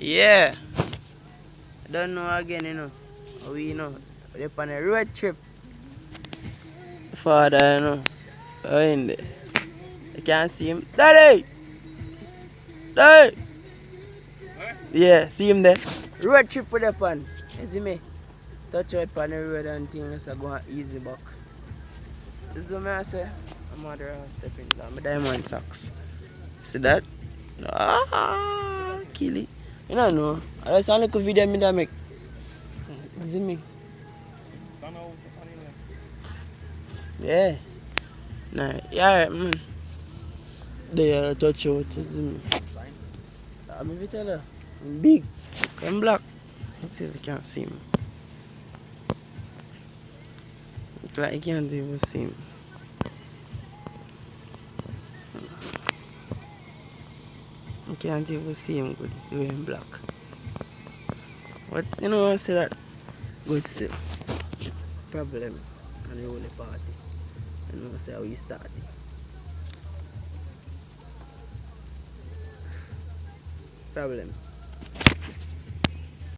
Yeah. I don't know again, you know. We know. We're on a road trip. Father, you know. Oh, in there. I can't see him. Daddy! Daddy! Yeah, see him there. Road trip with the pan. You see me? Touch out on the road and things are going easy back. This is what I say. I'm out there stepping down my diamond socks. See that? Ah, kill it. You don't know. I just want to look a video me that make. You see me? Yeah. Nah, yeah, man. They touch out, you see me? I'm a tell her. I'm big. I'm black. Let's see if you can see me. Look like you can't even see me. You can't even see him good. You're in black. But you know I say that good still. Problem and the only party. You know I say how you start it. Problem.